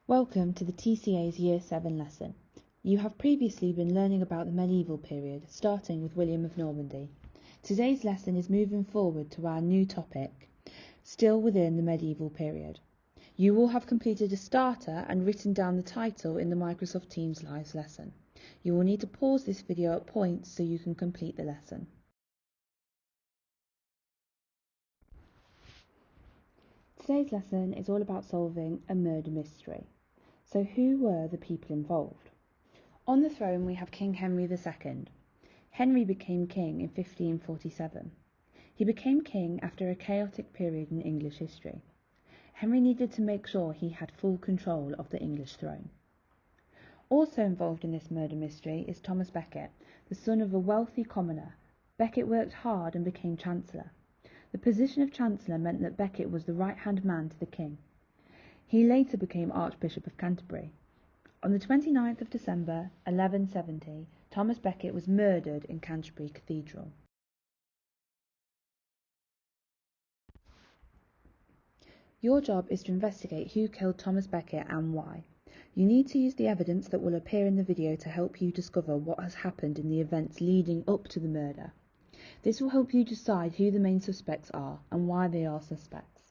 Welcome to the TCA's Year 7 lesson. You have previously been learning about the medieval period, starting with William of Normandy. Today's lesson is moving forward to our new topic, still within the medieval period. You will have completed a starter and written down the title in the Microsoft Teams Live lesson. You will need to pause this video at points so you can complete the lesson. Today's lesson is all about solving a murder mystery. So who were the people involved? On the throne we have King Henry II. Henry became king in 1547. He became king after a chaotic period in English history. Henry needed to make sure he had full control of the English throne. Also involved in this murder mystery is Thomas Becket, the son of a wealthy commoner. Becket worked hard and became Chancellor. The position of Chancellor meant that Becket was the right-hand man to the king. He later became Archbishop of Canterbury. On the 29th of December 1170, Thomas Becket was murdered in Canterbury Cathedral. Your job is to investigate who killed Thomas Becket and why. You need to use the evidence that will appear in the video to help you discover what has happened in the events leading up to the murder. This will help you decide who the main suspects are and why they are suspects.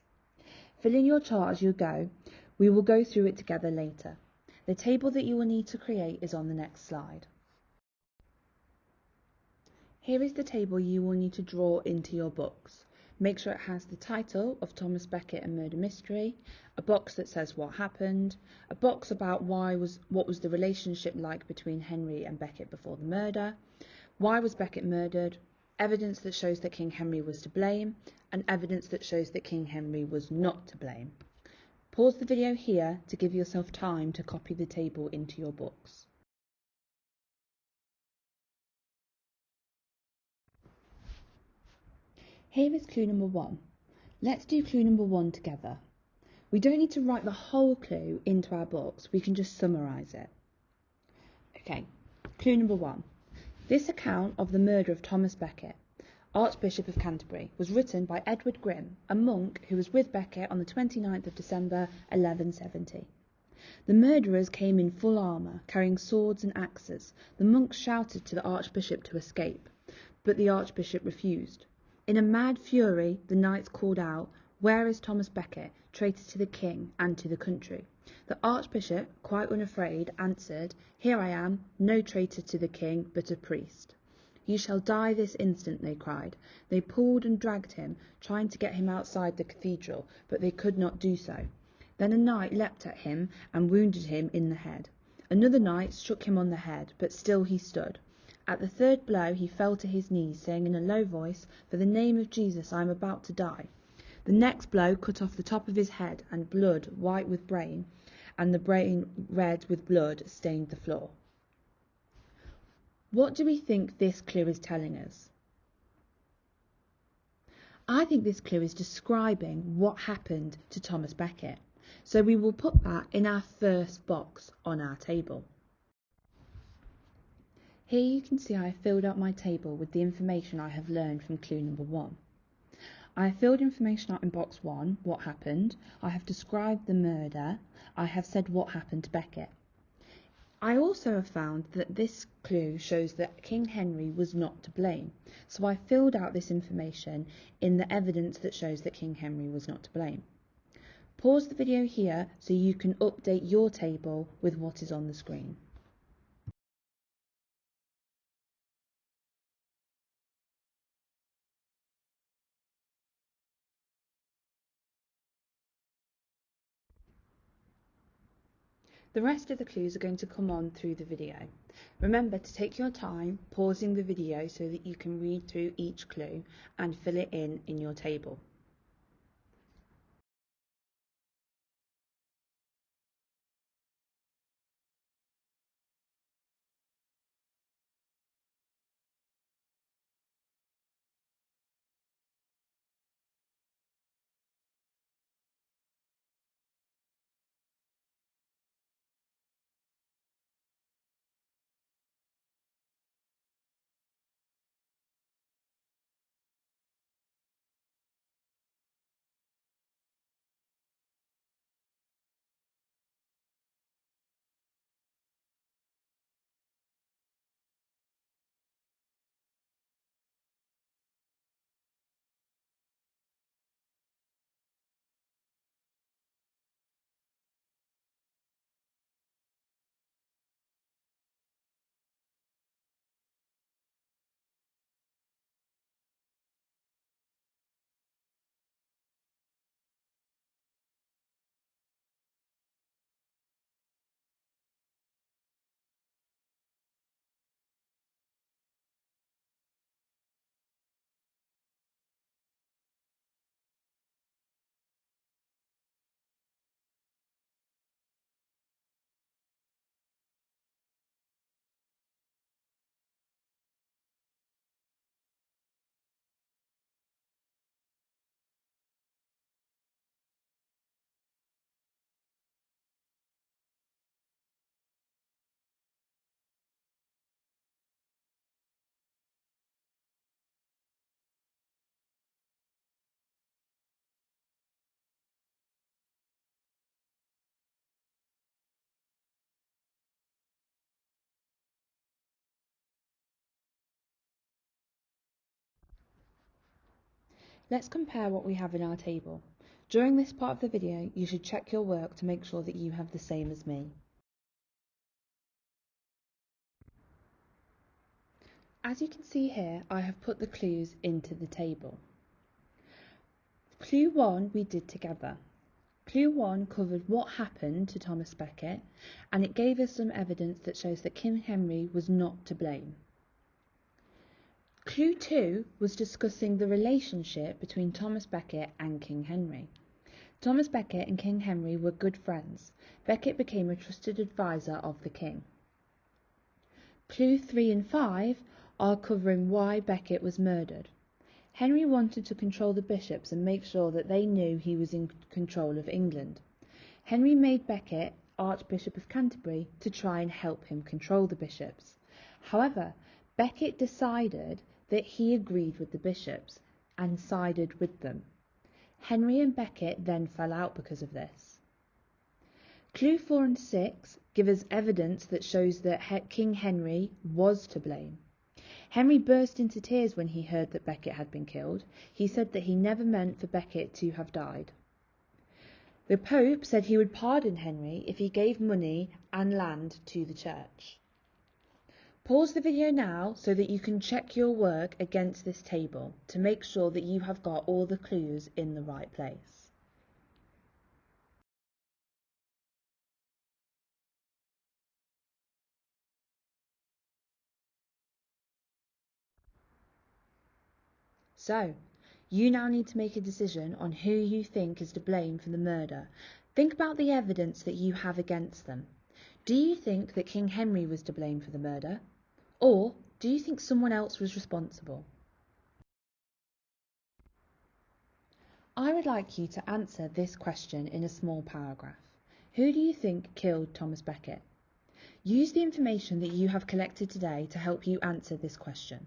Fill in your chart as you go. We will go through it together later. The table that you will need to create is on the next slide. Here is the table you will need to draw into your books. Make sure it has the title of Thomas Becket and Murder Mystery, a box that says what happened, a box about what was the relationship like between Henry and Becket before the murder, why was Becket murdered, evidence that shows that King Henry was to blame, and evidence that shows that King Henry was not to blame. Pause the video here to give yourself time to copy the table into your books. Here is clue number 1. Let's do clue number 1 together. We don't need to write the whole clue into our books, we can just summarise it. Okay, clue number 1. This account of the murder of Thomas Becket, Archbishop of Canterbury, was written by Edward Grimm, a monk who was with Becket on the 29th of December 1170. The murderers came in full armour, carrying swords and axes. The monks shouted to the Archbishop to escape, but the Archbishop refused. In a mad fury, the knights called out, "Where is Thomas Becket, traitor to the king and to the country?" The Archbishop, quite unafraid, answered, "Here I am, no traitor to the king, but a priest." "You shall die this instant," they cried. They pulled and dragged him, trying to get him outside the cathedral, but they could not do so. Then a knight leapt at him and wounded him in the head. Another knight struck him on the head, but still he stood. At the third blow he fell to his knees, saying in a low voice, "For the name of Jesus I am about to die." The next blow cut off the top of his head, and blood, white with brain, and the brain red with blood, stained the floor. What do we think this clue is telling us? I think this clue is describing what happened to Thomas Becket. So we will put that in our first box on our table. Here you can see I have filled out my table with the information I have learned from clue number 1. I have filled information out in box 1, what happened. I have described the murder. I have said what happened to Becket. I also have found that this clue shows that King Henry was not to blame. So I filled out this information in the evidence that shows that King Henry was not to blame. Pause the video here so you can update your table with what is on the screen. The rest of the clues are going to come on through the video. Remember to take your time pausing the video so that you can read through each clue and fill it in your table. Let's compare what we have in our table. During this part of the video, you should check your work to make sure that you have the same as me. As you can see here, I have put the clues into the table. Clue 1 we did together. Clue 1 covered what happened to Thomas Becket, and it gave us some evidence that shows that King Henry was not to blame. Clue 2 was discussing the relationship between Thomas Becket and King Henry. Thomas Becket and King Henry were good friends. Becket became a trusted advisor of the king. Clue 3 and 5 are covering why Becket was murdered. Henry wanted to control the bishops and make sure that they knew he was in control of England. Henry made Becket Archbishop of Canterbury to try and help him control the bishops. However, Becket decided that he agreed with the bishops and sided with them. Henry and Becket then fell out because of this. Clue 4 and 6 give us evidence that shows that King Henry was to blame. Henry burst into tears when he heard that Becket had been killed. He said that he never meant for Becket to have died. The Pope said he would pardon Henry if he gave money and land to the church. Pause the video now so that you can check your work against this table to make sure that you have got all the clues in the right place. So, you now need to make a decision on who you think is to blame for the murder. Think about the evidence that you have against them. Do you think that King Henry was to blame for the murder? Or do you think someone else was responsible? I would like you to answer this question in a small paragraph. Who do you think killed Thomas Becket? Use the information that you have collected today to help you answer this question.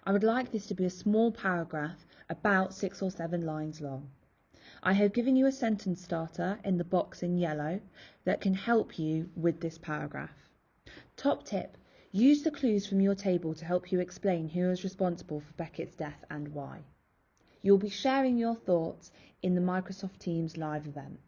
I would like this to be a small paragraph, about 6 or 7 lines long. I have given you a sentence starter in the box in yellow that can help you with this paragraph. Top tip, use the clues from your table to help you explain who is responsible for Becket's death and why. You'll be sharing your thoughts in the Microsoft Teams live event.